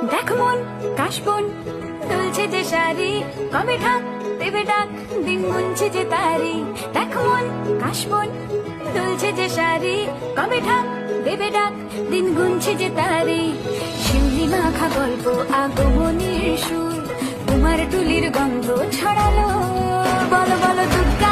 দেখ মন কাশবন দুলছে যে শাড়ি, কবে ঢাক দেবে ডাক, দিন গুনছে যে তারি। দেখ মন কাশবন দুলছে যে শাড়ি, কবে ঢাক দেবে ডাক, দিন গুনছে যে তারি। শিউলি মাখা গল্প আগমনের সুর, তোমার টুলির গন্ধ ছড়ালো। বলো বলো দুর্গা